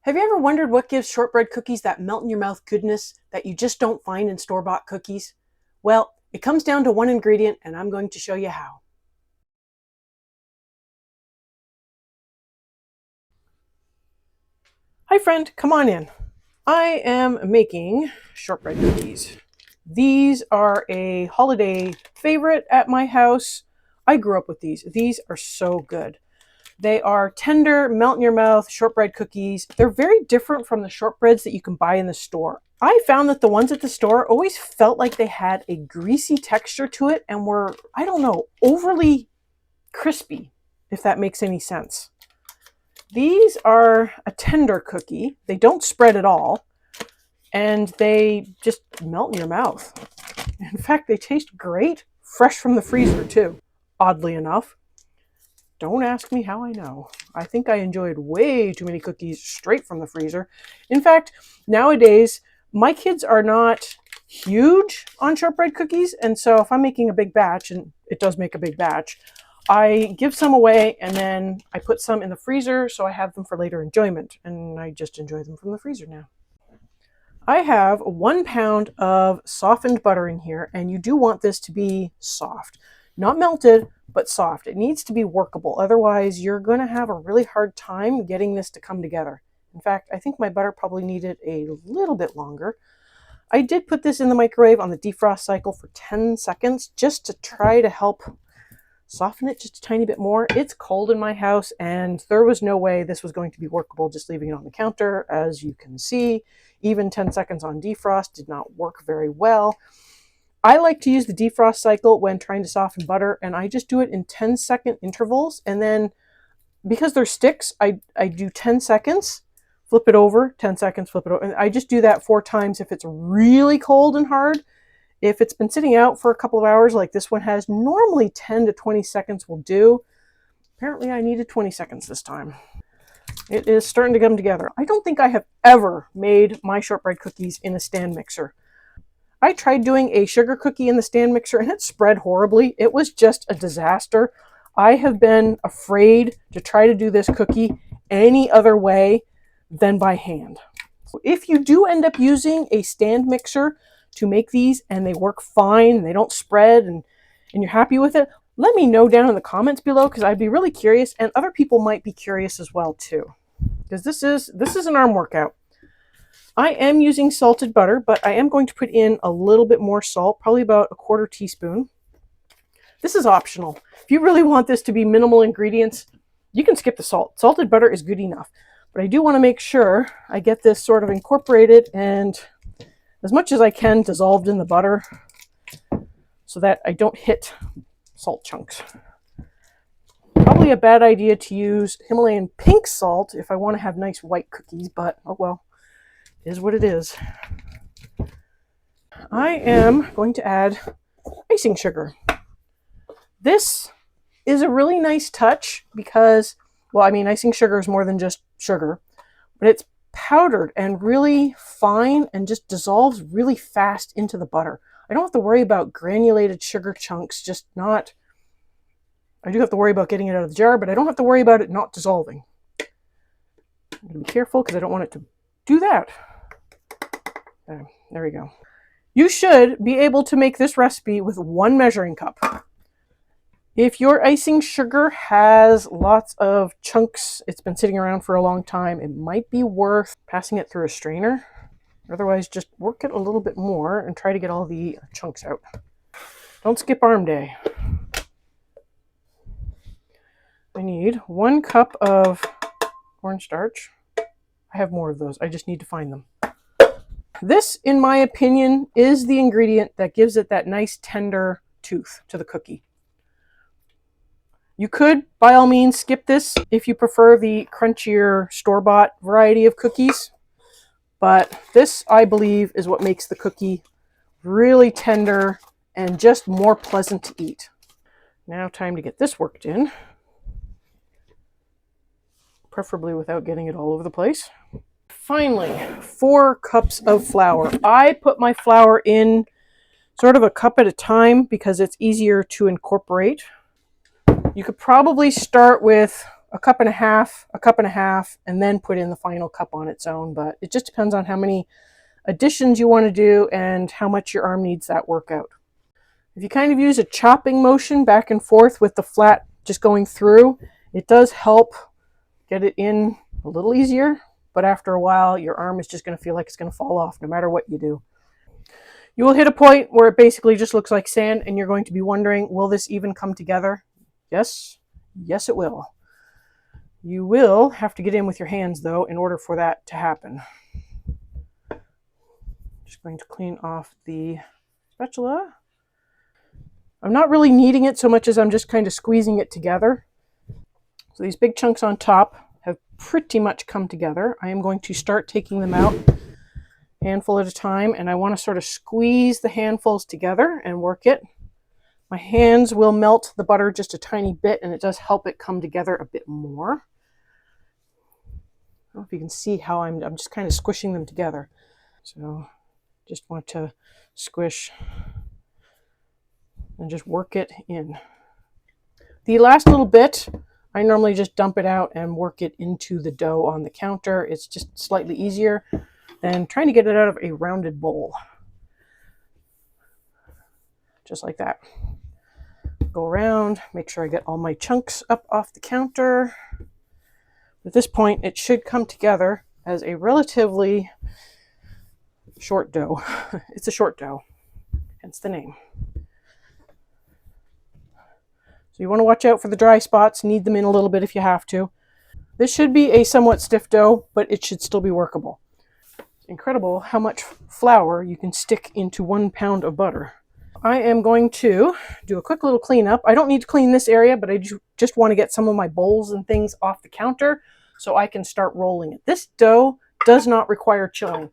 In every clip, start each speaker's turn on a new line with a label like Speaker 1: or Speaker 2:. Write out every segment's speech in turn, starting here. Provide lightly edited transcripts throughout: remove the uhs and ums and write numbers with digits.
Speaker 1: Have you ever wondered what gives shortbread cookies that melt in your mouth goodness that you just don't find in store-bought cookies? Well, it comes down to one ingredient, and I'm going to show you how. Hi friend, come on in. I am making shortbread cookies. These are a holiday favorite at my house. I grew up with these. These are so good. They are tender, melt in your mouth shortbread cookies. They're very different from the shortbreads that you can buy in the store. I found that the ones at the store always felt like they had a greasy texture to it and were, I don't know, overly crispy, if that makes any sense. These are a tender cookie. They don't spread at all, and they just melt in your mouth. In fact, they taste great, fresh from the freezer too, oddly enough. Don't ask me how I know. I think I enjoyed way too many cookies straight from the freezer. In fact, nowadays, my kids are not huge on shortbread cookies, and so if I'm making a big batch, and it does make a big batch, I give some away and then I put some in the freezer so I have them for later enjoyment, and I just enjoy them from the freezer now. I have 1 pound of softened butter in here, and you do want this to be soft. Not melted, but soft. It needs to be workable. Otherwise, you're going to have a really hard time getting this to come together. In fact, I think my butter probably needed a little bit longer. I did put this in the microwave on the defrost cycle for 10 seconds just to try to help soften it just a tiny bit more. It's cold in my house, and there was no way this was going to be workable just leaving it on the counter. As you can see, even 10 seconds on defrost did not work very well. I like to use the defrost cycle when trying to soften butter, and I just do it in 10-second intervals. And then because they're sticks, I do 10 seconds, flip it over, 10 seconds, flip it over. And I just do that 4 times if it's really cold and hard. If it's been sitting out for a couple of hours like this one has, normally 10 to 20 seconds will do. Apparently I needed 20 seconds this time. It is starting to come together. I don't think I have ever made my shortbread cookies in a stand mixer. I tried doing a sugar cookie in the stand mixer and it spread horribly. It was just a disaster. I have been afraid to try to do this cookie any other way than by hand. If you do end up using a stand mixer to make these and they work fine and they don't spread and you're happy with it, let me know down in the comments below, because I'd be really curious, and other people might be curious as well too, because this is an arm workout. I am using salted butter, but I am going to put in a little bit more salt, probably about 1/4 teaspoon. This is optional. If you really want this to be minimal ingredients, you can skip the salt. Salted butter is good enough. But I do want to make sure I get this sort of incorporated and as much as I can dissolved in the butter so that I don't hit salt chunks. Probably a bad idea to use Himalayan pink salt if I want to have nice white cookies, but oh well. Is what it is. I am going to add icing sugar. This is a really nice touch because, well, I mean, icing sugar is more than just sugar, but it's powdered and really fine and just dissolves really fast into the butter. I don't have to worry about granulated sugar chunks, I do have to worry about getting it out of the jar, but I don't have to worry about it not dissolving. I'm going to be careful because I don't want it to do that. There we go. You should be able to make this recipe with 1 measuring cup. If your icing sugar has lots of chunks, it's been sitting around for a long time, it might be worth passing it through a strainer. Otherwise, just work it a little bit more and try to get all the chunks out. Don't skip arm day. I need 1 cup of cornstarch. I have more of those. I just need to find them. This, in my opinion, is the ingredient that gives it that nice tender tooth to the cookie. You could, by all means, skip this if you prefer the crunchier store-bought variety of cookies. But this, I believe, is what makes the cookie really tender and just more pleasant to eat. Now time to get this worked in. Preferably without getting it all over the place. Finally, 4 cups of flour. I put my flour in sort of a cup at a time because it's easier to incorporate. You could probably start with a cup and a half, and then put in the final cup on its own. But it just depends on how many additions you want to do and how much your arm needs that workout. If you kind of use a chopping motion back and forth with the flat just going through, it does help get it in a little easier. But after a while, your arm is just going to feel like it's going to fall off no matter what you do. You will hit a point where it basically just looks like sand, and you're going to be wondering, will this even come together? Yes, it will. You will have to get in with your hands, though, in order for that to happen. Just going to clean off the spatula. I'm not really kneading it so much as I'm just kind of squeezing it together. So these big chunks on top have pretty much come together. I am going to start taking them out handful at a time, and I want to sort of squeeze the handfuls together and work it. My hands will melt the butter just a tiny bit, and it does help it come together a bit more. I don't know if you can see how I'm just kind of squishing them together. So just want to squish and just work it in. The last little bit, I normally just dump it out and work it into the dough on the counter. It's just slightly easier than trying to get it out of a rounded bowl. Just like that. Go around, make sure I get all my chunks up off the counter. At this point, it should come together as a relatively short dough. It's a short dough, hence the name. So you want to watch out for the dry spots, knead them in a little bit if you have to. This should be a somewhat stiff dough, but it should still be workable. It's incredible how much flour you can stick into 1 pound of butter. I am going to do a quick little cleanup. I don't need to clean this area, but I just want to get some of my bowls and things off the counter so I can start rolling it. This dough does not require chilling.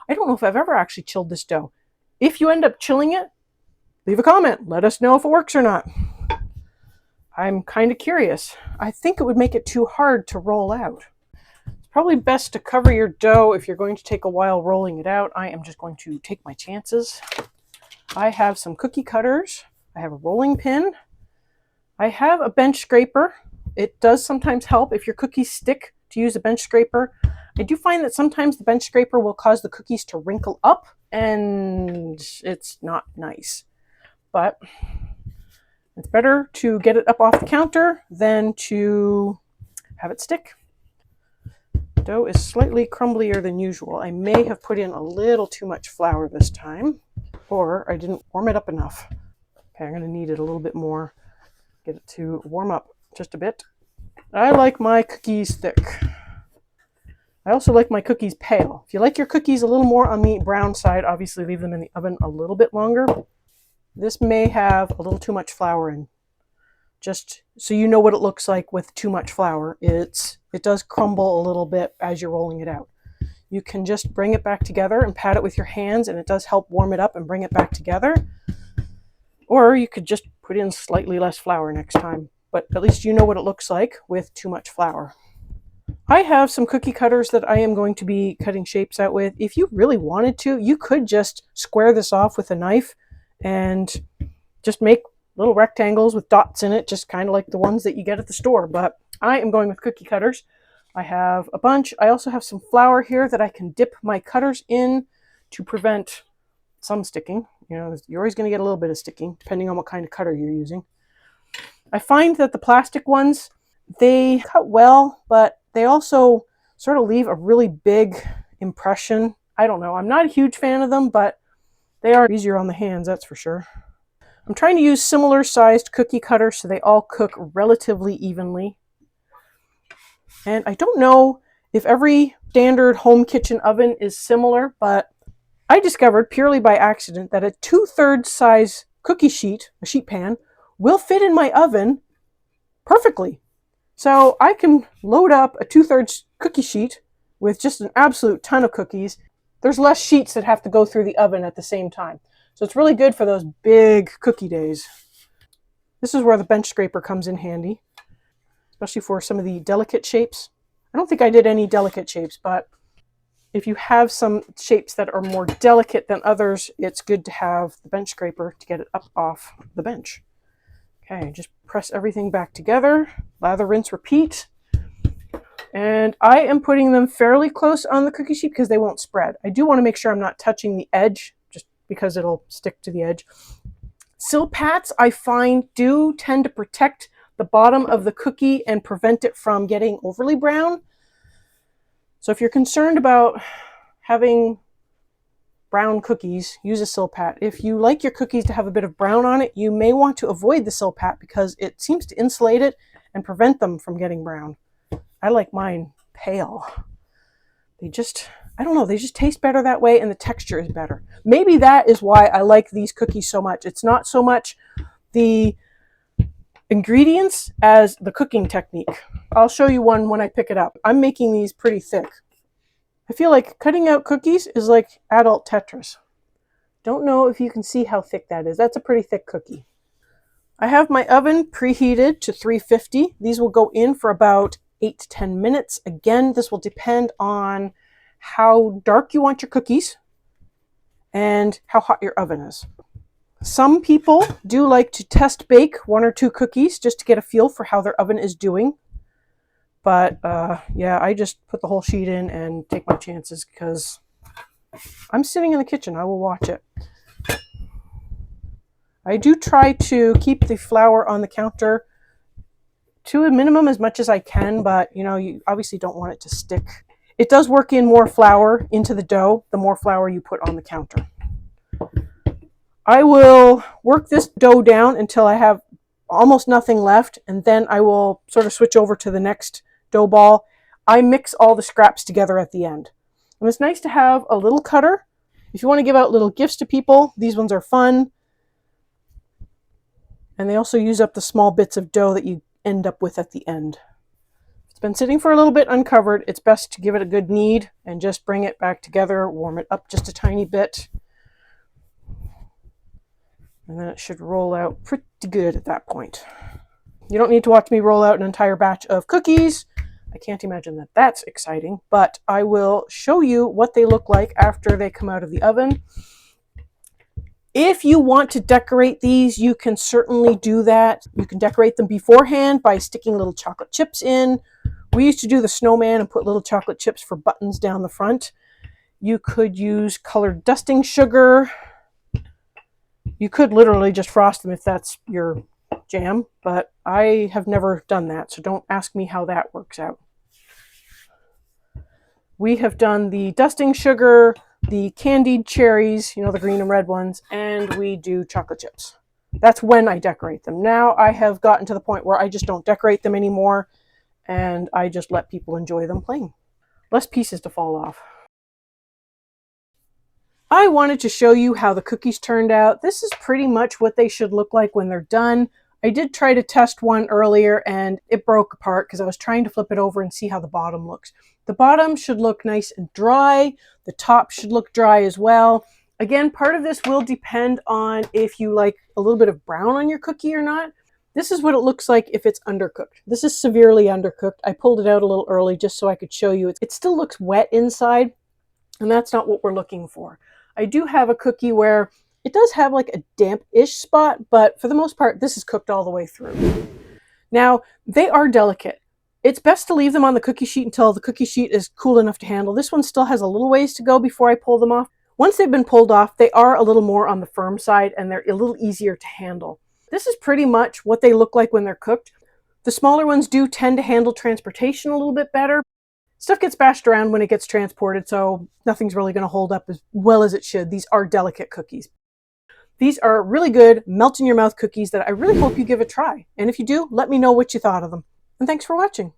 Speaker 1: I don't know if I've ever actually chilled this dough. If you end up chilling it, leave a comment. Let us know if it works or not. I'm kind of curious. I think it would make it too hard to roll out. It's probably best to cover your dough if you're going to take a while rolling it out. I am just going to take my chances. I have some cookie cutters. I have a rolling pin. I have a bench scraper. It does sometimes help if your cookies stick to use a bench scraper. I do find that sometimes the bench scraper will cause the cookies to wrinkle up, and it's not nice. But it's better to get it up off the counter than to have it stick. The dough is slightly crumblier than usual. I may have put in a little too much flour this time, or I didn't warm it up enough. Okay, I'm going to knead it a little bit more. Get it to warm up just a bit. I like my cookies thick. I also like my cookies pale. If you like your cookies a little more on the brown side, obviously leave them in the oven a little bit longer. This may have a little too much flour in. Just so you know what it looks like with too much flour. It does crumble a little bit as you're rolling it out. You can just bring it back together and pat it with your hands, and it does help warm it up and bring it back together. Or you could just put in slightly less flour next time, but at least you know what it looks like with too much flour. I have some cookie cutters that I am going to be cutting shapes out with. If you really wanted to, you could just square this off with a knife and just make little rectangles with dots in it, just kind of like the ones that you get at the store. But I am going with cookie cutters. I have a bunch. I also have some flour here that I can dip my cutters in to prevent some sticking. You know, you're always going to get a little bit of sticking depending on what kind of cutter you're using. I find that the plastic ones, they cut well, but they also sort of leave a really big impression. I don't know. I'm not a huge fan of them, but they are easier on the hands, that's for sure. I'm trying to use similar sized cookie cutters so they all cook relatively evenly. And I don't know if every standard home kitchen oven is similar, but I discovered purely by accident that a 2/3 size cookie sheet, a sheet pan, will fit in my oven perfectly. So I can load up a 2/3 cookie sheet with just an absolute ton of cookies. There's less sheets that have to go through the oven at the same time. So it's really good for those big cookie days. This is where the bench scraper comes in handy, especially for some of the delicate shapes. I don't think I did any delicate shapes, but if you have some shapes that are more delicate than others, it's good to have the bench scraper to get it up off the bench. Okay, just press everything back together. Lather, rinse, repeat. And I am putting them fairly close on the cookie sheet because they won't spread. I do want to make sure I'm not touching the edge just because it'll stick to the edge. Silpats, I find, do tend to protect the bottom of the cookie and prevent it from getting overly brown. So if you're concerned about having brown cookies, use a Silpat. If you like your cookies to have a bit of brown on it, you may want to avoid the Silpat because it seems to insulate it and prevent them from getting brown. I like mine pale. They just, I don't know, they just taste better that way and the texture is better. Maybe that is why I like these cookies so much. It's not so much the ingredients as the cooking technique. I'll show you one when I pick it up. I'm making these pretty thick. I feel like cutting out cookies is like adult Tetris. Don't know if you can see how thick that is. That's a pretty thick cookie. I have my oven preheated to 350. These will go in for about 8 to 10 minutes. Again, this will depend on how dark you want your cookies and how hot your oven is. Some people do like to test bake 1 or 2 cookies just to get a feel for how their oven is doing. But yeah, I just put the whole sheet in and take my chances because I'm sitting in the kitchen. I will watch it. I do try to keep the flour on the counter to a minimum as much as I can, but you know, you obviously don't want it to stick. It does work in more flour into the dough, the more flour you put on the counter. I will work this dough down until I have almost nothing left, and then I will sort of switch over to the next dough ball. I mix all the scraps together at the end. And it's nice to have a little cutter. If you want to give out little gifts to people, these ones are fun. And they also use up the small bits of dough that you end up with at the end. If it's been sitting for a little bit uncovered, it's best to give it a good knead and just bring it back together, warm it up just a tiny bit. And then it should roll out pretty good at that point. You don't need to watch me roll out an entire batch of cookies. I can't imagine that that's exciting, but I will show you what they look like after they come out of the oven. If you want to decorate these, you can certainly do that. You can decorate them beforehand by sticking little chocolate chips in. We used to do the snowman and put little chocolate chips for buttons down the front. You could use colored dusting sugar. You could literally just frost them if that's your jam, but I have never done that, so don't ask me how that works out. We have done the dusting sugar, the candied cherries, you know, the green and red ones, and we do chocolate chips. That's when I decorate them. Now I have gotten to the point where I just don't decorate them anymore, and I just let people enjoy them plain. Less pieces to fall off. I wanted to show you how the cookies turned out. This is pretty much what they should look like when they're done. I did try to test one earlier and it broke apart because I was trying to flip it over and see how the bottom looks. The bottom should look nice and dry. The top should look dry as well. Again, part of this will depend on if you like a little bit of brown on your cookie or not. This is what it looks like if it's undercooked. This is severely undercooked. I pulled it out a little early just so I could show you. It still looks wet inside, and that's not what we're looking for. I do have a cookie where it does have like a damp-ish spot, but for the most part, this is cooked all the way through. Now, they are delicate. It's best to leave them on the cookie sheet until the cookie sheet is cool enough to handle. This one still has a little ways to go before I pull them off. Once they've been pulled off, they are a little more on the firm side and they're a little easier to handle. This is pretty much what they look like when they're cooked. The smaller ones do tend to handle transportation a little bit better. Stuff gets bashed around when it gets transported, so nothing's really going to hold up as well as it should. These are delicate cookies. These are really good, melt-in-your-mouth cookies that I really hope you give a try. And if you do, let me know what you thought of them. And thanks for watching.